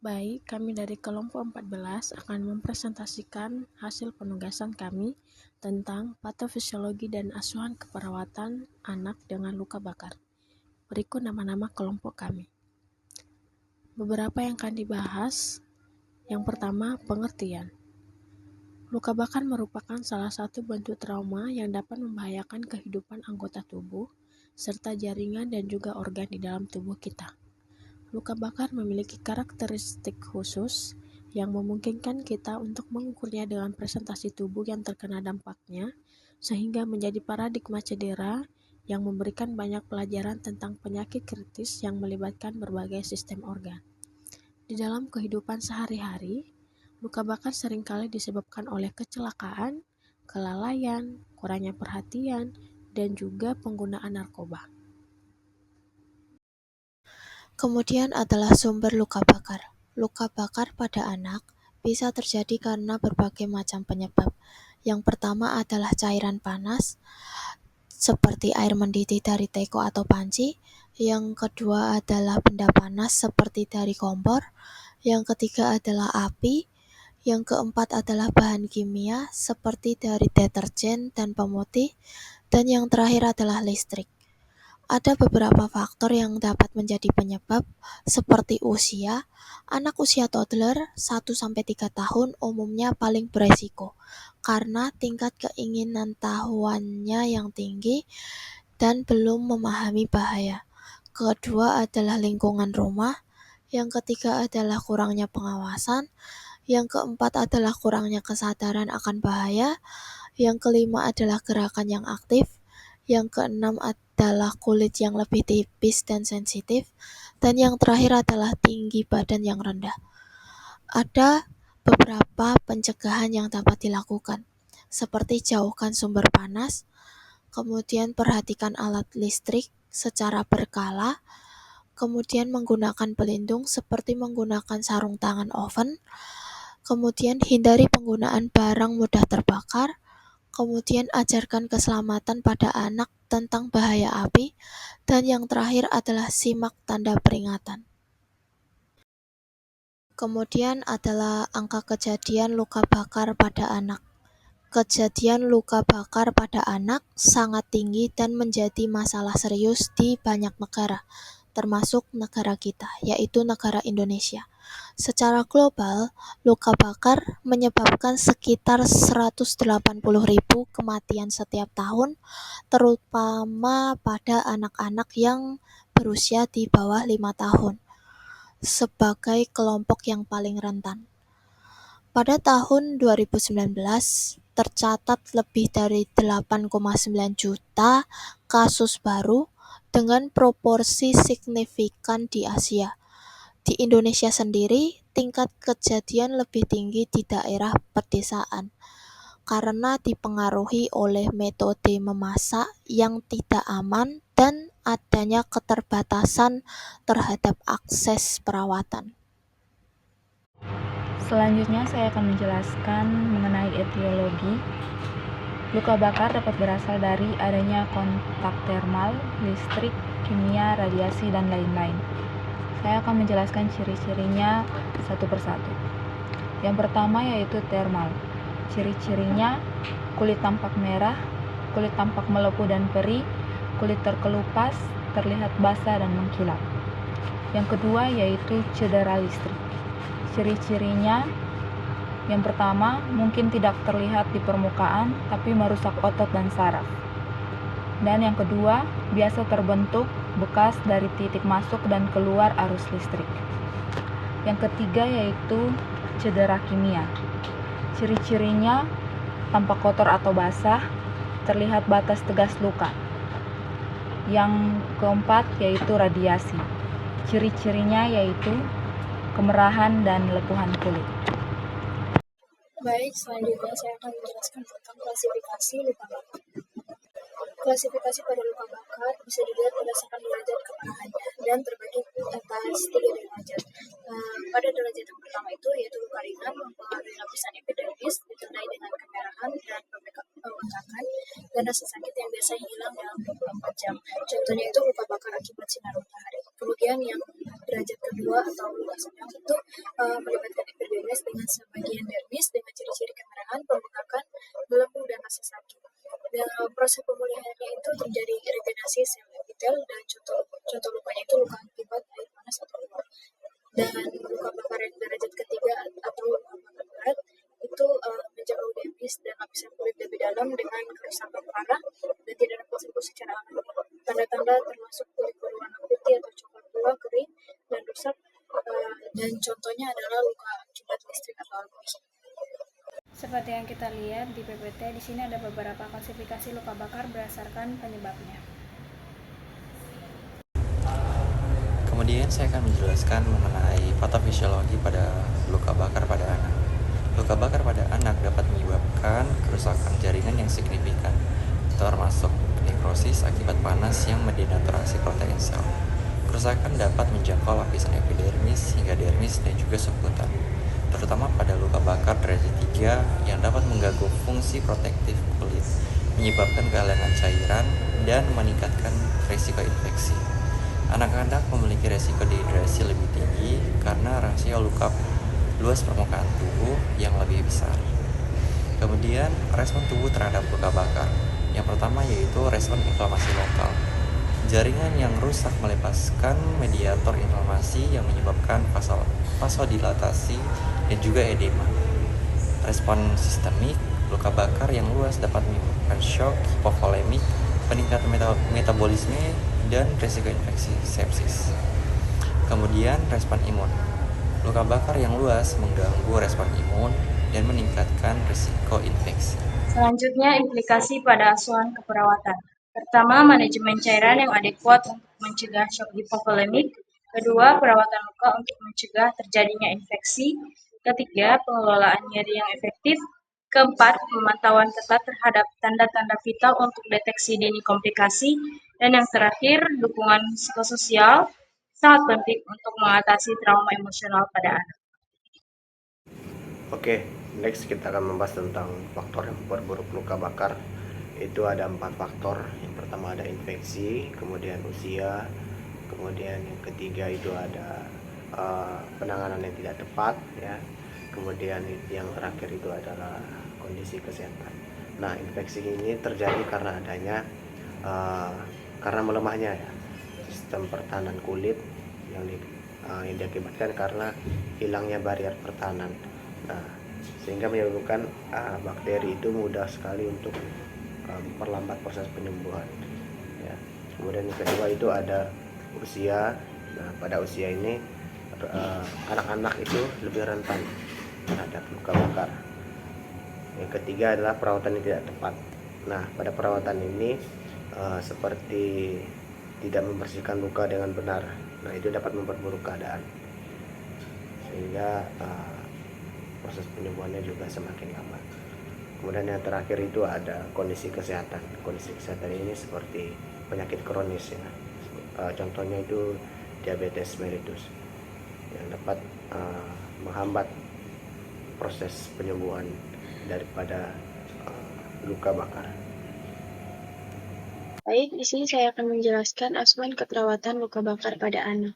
Baik, kami dari kelompok 14 akan mempresentasikan hasil penugasan kami tentang patofisiologi dan asuhan keperawatan anak dengan luka bakar. Berikut nama-nama kelompok kami. Beberapa yang akan dibahas. Yang pertama, pengertian. Luka bakar merupakan salah satu bentuk trauma yang dapat membahayakan kehidupan anggota tubuh, serta jaringan dan juga organ di dalam tubuh kita. Luka bakar memiliki karakteristik khusus yang memungkinkan kita untuk mengukurnya dengan presentasi tubuh yang terkena dampaknya, sehingga menjadi paradigma cedera yang memberikan banyak pelajaran tentang penyakit kritis yang melibatkan berbagai sistem organ. Di dalam kehidupan sehari-hari, luka bakar seringkali disebabkan oleh kecelakaan, kelalaian, kurangnya perhatian, dan juga penggunaan narkoba. Kemudian adalah sumber luka bakar. Luka bakar pada anak bisa terjadi karena berbagai macam penyebab. Yang pertama adalah cairan panas, seperti air mendidih dari teko atau panci. Yang kedua adalah benda panas seperti dari kompor. Yang ketiga adalah api. Yang keempat adalah bahan kimia seperti dari deterjen dan pemutih. Dan yang terakhir adalah listrik. Ada beberapa faktor yang dapat menjadi penyebab, seperti usia. Anak usia toddler 1-3 tahun umumnya paling beresiko, karena tingkat keinginan tahuannya yang tinggi dan belum memahami bahaya. Kedua adalah lingkungan rumah. Yang ketiga adalah kurangnya pengawasan. Yang keempat adalah kurangnya kesadaran akan bahaya. Yang kelima adalah gerakan yang aktif. Yang keenam adalah kulit yang lebih tipis dan sensitif. Dan yang terakhir adalah tinggi badan yang rendah. Ada beberapa pencegahan yang dapat dilakukan, seperti jauhkan sumber panas, kemudian perhatikan alat listrik secara berkala, kemudian menggunakan pelindung seperti menggunakan sarung tangan oven, kemudian hindari penggunaan barang mudah terbakar, kemudian ajarkan keselamatan pada anak tentang bahaya api, dan yang terakhir adalah simak tanda peringatan. Kemudian adalah angka kejadian luka bakar pada anak. Kejadian luka bakar pada anak sangat tinggi dan menjadi masalah serius di banyak negara, termasuk negara kita, yaitu negara Indonesia. Secara global, luka bakar menyebabkan sekitar 180.000 kematian setiap tahun, terutama pada anak-anak yang berusia di bawah 5 tahun, sebagai kelompok yang paling rentan. Pada tahun 2019, tercatat lebih dari 8,9 juta kasus baru dengan proporsi signifikan di Asia. Di Indonesia sendiri, tingkat kejadian lebih tinggi di daerah pedesaan karena dipengaruhi oleh metode memasak yang tidak aman dan adanya keterbatasan terhadap akses perawatan. Selanjutnya saya akan menjelaskan mengenai etiologi. Luka bakar dapat berasal dari adanya kontak termal, listrik, kimia, radiasi, dan lain-lain. Saya akan menjelaskan ciri-cirinya satu persatu. Yang pertama yaitu termal. Ciri-cirinya kulit tampak merah, kulit tampak melepuh dan perih, kulit terkelupas, terlihat basah dan mengkilap. Yang kedua yaitu cedera listrik. Ciri-cirinya, yang pertama, mungkin tidak terlihat di permukaan, tapi merusak otot dan saraf. Dan yang kedua, biasa terbentuk bekas dari titik masuk dan keluar arus listrik. Yang ketiga yaitu cedera kimia. Ciri-cirinya, tampak kotor atau basah, terlihat batas tegas luka. Yang keempat yaitu radiasi. Ciri-cirinya yaitu kemerahan dan lepuhan kulit. Baik, selanjutnya saya akan menjelaskan tentang klasifikasi luka bakar. Klasifikasi pada luka bakar bisa dilihat berdasarkan derajat keparahannya dan terbagi atas 3 derajat. Pada derajat yang pertama itu yaitu luka ringan mempengaruhi lapisan epidermis ditandai dengan kemerahan dan pembengkakan dan rasa sakit yang biasa hilang dalam 24 jam. Contohnya itu luka bakar akibat sinar matahari. Kemudian yang derajat kedua atau luka sedang itu melibatkan epidermis dengan sebagian dermis dengan ciri-ciri kemerahan, pembengkakan, melembung, dan rasa sakit. Dan proses pemulihannya itu terjadi regenerasi sel epitel, dan contoh lukanya itu luka akibat air panas atau luka. Dan luka bakar yang derajat ketiga atau luka bakar berat itu menjauh dermis dan lapisan kulit lebih dalam dengan kerusakan parah dan tidak dapat sembuh secara alami. Tanda-tanda termasuk kulit berwarna putih atau coklat tua, kering, dan rusak, dan contohnya adalah luka akibat listrik atau alergi. Seperti yang kita lihat di PPT, di sini ada beberapa klasifikasi luka bakar berdasarkan penyebabnya. Kemudian saya akan menjelaskan mengenai patofisiologi pada luka bakar pada anak. Luka bakar pada anak dapat menyebabkan kerusakan jaringan yang signifikan, termasuk nekrosis akibat panas yang mendenaturasi protein sel. Kerusakan dapat menjangkau lapisan epidermis hingga dermis dan juga subkutan, terutama pada luka bakar derajat 3 yang dapat mengganggu fungsi protektif kulit, menyebabkan kehilangan cairan, dan meningkatkan risiko infeksi. Anak-anak memiliki risiko dehidrasi lebih tinggi karena rasio luka luas permukaan tubuh yang lebih besar. Kemudian, respon tubuh terhadap luka bakar. Yang pertama yaitu respon inflamasi lokal. Jaringan yang rusak melepaskan mediator inflamasi yang menyebabkan vasodilatasi dan juga edema. Respon sistemik, luka bakar yang luas dapat menyebabkan shock, hipovolemik, peningkatan metabolisme, dan risiko infeksi sepsis. Kemudian respon imun. Luka bakar yang luas mengganggu respon imun dan meningkatkan risiko infeksi. Selanjutnya, implikasi pada asuhan keperawatan. Pertama, manajemen cairan yang adekuat untuk mencegah shock hipovolemik. Kedua, perawatan luka untuk mencegah terjadinya infeksi. Ketiga, pengelolaan nyeri yang efektif. Keempat, pemantauan ketat terhadap tanda-tanda vital untuk deteksi dini komplikasi. Dan yang terakhir, dukungan psikososial sangat penting untuk mengatasi trauma emosional pada anak. Oke, next kita akan membahas tentang faktor yang memperburuk luka bakar. Itu ada 4 faktor. Yang pertama ada infeksi, kemudian usia, kemudian yang ketiga itu ada penanganan yang tidak tepat, ya. Kemudian yang terakhir itu adalah kondisi kesehatan. Nah, infeksi ini terjadi karena adanya karena melemahnya ya sistem pertahanan kulit yang diakibatkan karena hilangnya barrier pertahanan. Nah, sehingga menyebabkan bakteri itu mudah sekali untuk memperlambat proses penyembuhan. Ya. Kemudian yang kedua itu ada usia. Nah, pada usia ini anak-anak itu lebih rentan terhadap luka bakar. Yang ketiga adalah perawatan yang tidak tepat. Nah, pada perawatan ini seperti tidak membersihkan luka dengan benar. Nah, itu dapat memperburuk keadaan, sehingga proses penyembuhannya juga semakin lama. Kemudian yang terakhir itu ada kondisi kesehatan. Kondisi kesehatan ini seperti penyakit kronis, ya. Contohnya itu diabetes mellitus yang dapat menghambat proses penyembuhan daripada luka bakar. Baik, di sini saya akan menjelaskan asuhan keperawatan luka bakar pada anak.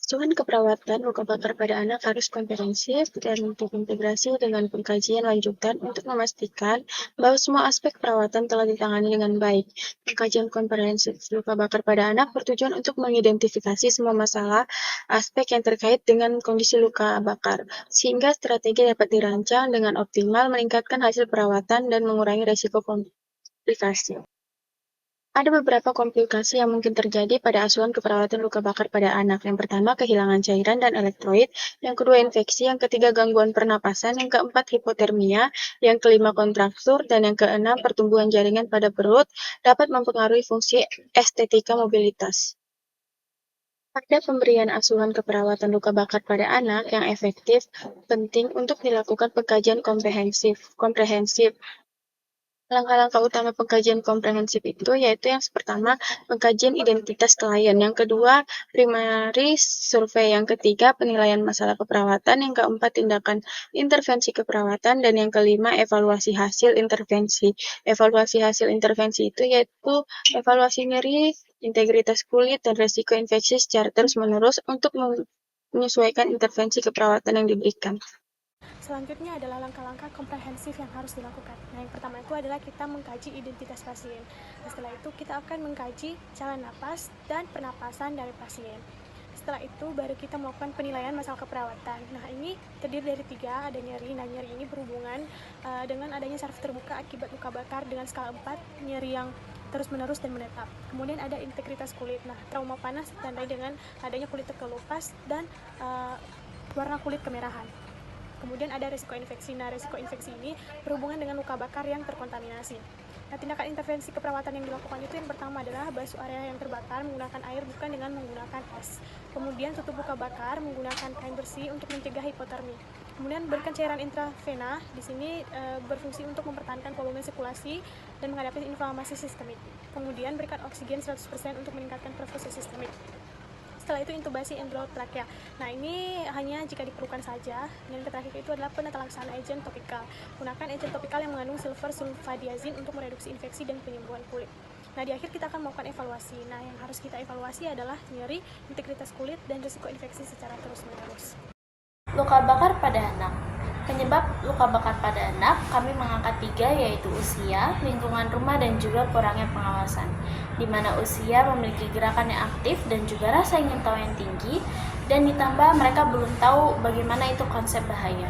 Asuhan keperawatan luka bakar pada anak harus komprehensif dan terintegrasi dengan pengkajian lanjutan untuk memastikan bahwa semua aspek perawatan telah ditangani dengan baik. Pengkajian komprehensif luka bakar pada anak bertujuan untuk mengidentifikasi semua masalah aspek yang terkait dengan kondisi luka bakar, sehingga strategi dapat dirancang dengan optimal, meningkatkan hasil perawatan, dan mengurangi risiko komplikasi. Ada beberapa komplikasi yang mungkin terjadi pada asuhan keperawatan luka bakar pada anak. Yang pertama, kehilangan cairan dan elektrolit. Yang kedua, infeksi. Yang ketiga, gangguan pernapasan. Yang keempat, hipotermia. Yang kelima, kontraktur. Dan yang keenam, pertumbuhan jaringan pada perut dapat mempengaruhi fungsi estetika mobilitas. Pada pemberian asuhan keperawatan luka bakar pada anak yang efektif, penting untuk dilakukan pengkajian komprehensif. Langkah-langkah utama pengkajian komprehensif itu yaitu yang pertama, pengkajian identitas klien, yang kedua, primary survei, yang ketiga, penilaian masalah keperawatan, yang keempat, tindakan intervensi keperawatan, dan yang kelima, evaluasi hasil intervensi. Evaluasi hasil intervensi itu yaitu evaluasi nyeri, integritas kulit, dan resiko infeksi secara terus-menerus untuk menyesuaikan intervensi keperawatan yang diberikan. Selanjutnya adalah langkah-langkah komprehensif yang harus dilakukan. Nah, yang pertama itu adalah kita mengkaji identitas pasien. Nah, setelah itu kita akan mengkaji cara napas dan pernapasan dari pasien. Setelah itu baru kita melakukan penilaian masalah keperawatan. Nah, ini terdiri dari 3, ada nyeri. Nah, nyeri ini berhubungan dengan adanya saraf terbuka akibat luka bakar dengan skala 4, nyeri yang terus-menerus dan menetap. Kemudian ada integritas kulit. Nah, trauma panas ditandai dengan adanya kulit terkelupas dan warna kulit kemerahan. Kemudian ada resiko infeksi. Nah, resiko infeksi ini berhubungan dengan luka bakar yang terkontaminasi. Nah, tindakan intervensi keperawatan yang dilakukan itu yang pertama adalah basuh area yang terbakar menggunakan air bukan dengan menggunakan es. Kemudian tutup luka bakar menggunakan kain bersih untuk mencegah hipotermi. Kemudian berikan cairan intravena. Di sini berfungsi untuk mempertahankan volume sirkulasi dan menghadapi inflamasi sistemik. Kemudian berikan oksigen 100% untuk meningkatkan perfusi sistemik. Setelah itu intubasi endotrachea. Nah, ini hanya jika diperlukan saja. Yang terakhir itu adalah penata laksana agent topikal. Gunakan agent topikal yang mengandung silver sulfadiazin untuk mereduksi infeksi dan penyembuhan kulit. Nah, di akhir kita akan melakukan evaluasi. Nah, yang harus kita evaluasi adalah nyeri, integritas kulit, dan risiko infeksi secara terus-menerus. Luka bakar pada anak. Penyebab luka bakar pada anak, kami mengangkat 3, yaitu usia, lingkungan rumah, dan juga kurangnya pengawasan, di mana usia memiliki gerakan yang aktif dan juga rasa ingin tahu yang tinggi, dan ditambah mereka belum tahu bagaimana itu konsep bahaya.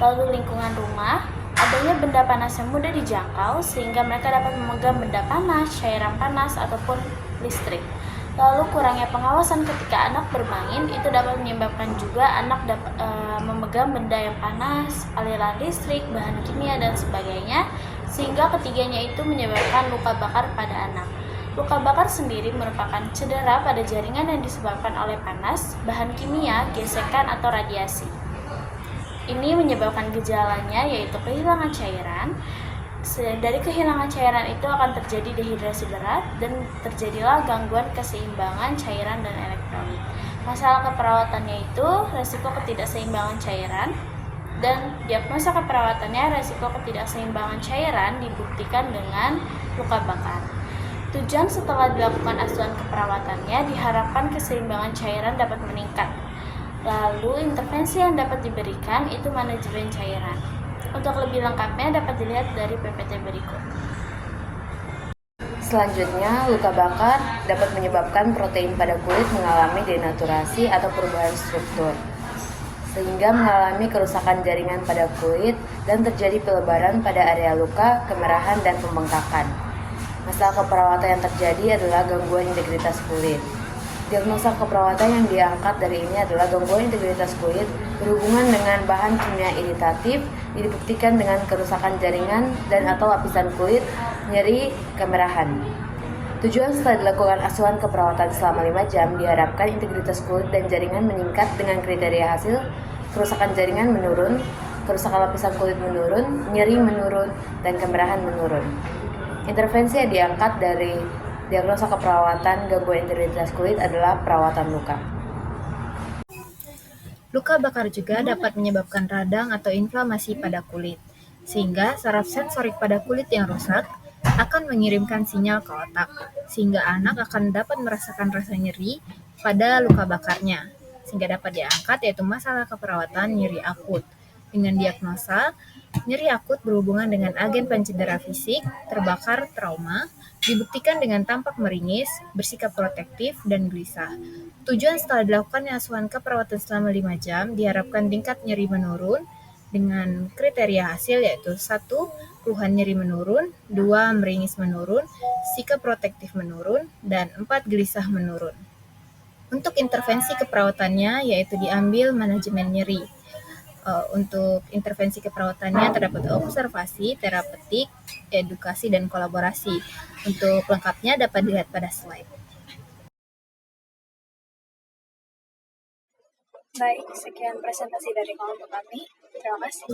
Lalu lingkungan rumah, adanya benda panas yang mudah dijangkau, sehingga mereka dapat memegang benda panas, cairan panas, ataupun listrik. Lalu kurangnya pengawasan ketika anak bermain itu dapat menyebabkan juga anak dapat memegang benda yang panas, aliran listrik, bahan kimia, dan sebagainya, sehingga ketiganya itu menyebabkan luka bakar pada anak. Luka bakar sendiri merupakan cedera pada jaringan yang disebabkan oleh panas, bahan kimia, gesekan, atau radiasi. Ini menyebabkan gejalanya yaitu kehilangan cairan. Dari kehilangan cairan itu akan terjadi dehidrasi berat dan terjadilah gangguan keseimbangan cairan dan elektrolit. Masalah keperawatannya itu resiko ketidakseimbangan cairan, dan diagnosa keperawatannya resiko ketidakseimbangan cairan dibuktikan dengan luka bakar. Tujuan setelah dilakukan asuhan keperawatannya diharapkan keseimbangan cairan dapat meningkat. Lalu intervensi yang dapat diberikan itu manajemen cairan. Untuk lebih lengkapnya dapat dilihat dari PPT berikut. Selanjutnya, luka bakar dapat menyebabkan protein pada kulit mengalami denaturasi atau perubahan struktur, sehingga mengalami kerusakan jaringan pada kulit dan terjadi pelebaran pada area luka, kemerahan, dan pembengkakan. Masalah keperawatan yang terjadi adalah gangguan integritas kulit. Diagnosa keperawatan yang diangkat dari ini adalah gangguan integritas kulit berhubungan dengan bahan kimia iritatif, dibuktikan dengan kerusakan jaringan dan atau lapisan kulit, nyeri, kemerahan. Tujuan setelah dilakukan asuhan keperawatan selama 5 jam, diharapkan integritas kulit dan jaringan meningkat dengan kriteria hasil kerusakan jaringan menurun, kerusakan lapisan kulit menurun, nyeri menurun, dan kemerahan menurun. Intervensi yang diangkat dari diagnosa keperawatan gangguan integritas kulit adalah perawatan luka. Luka bakar juga dapat menyebabkan radang atau inflamasi pada kulit, sehingga saraf sensorik pada kulit yang rusak akan mengirimkan sinyal ke otak, sehingga anak akan dapat merasakan rasa nyeri pada luka bakarnya, sehingga dapat diangkat yaitu masalah keperawatan nyeri akut. Dengan diagnosa, nyeri akut berhubungan dengan agen pencedera fisik, terbakar, trauma, dibuktikan dengan tampak meringis, bersikap protektif, dan gelisah. Tujuan setelah dilakukan asuhan keperawatan selama 5 jam, diharapkan tingkat nyeri menurun dengan kriteria hasil yaitu 1. Keluhan nyeri menurun, 2. Meringis menurun, sikap protektif menurun, dan 4. Gelisah menurun. Untuk intervensi keperawatannya yaitu diambil manajemen nyeri. Untuk intervensi keperawatannya terdapat observasi, terapeutik, edukasi, dan kolaborasi. Untuk lengkapnya dapat dilihat pada slide. Baik, sekian presentasi dari kelompok kami. Terima kasih.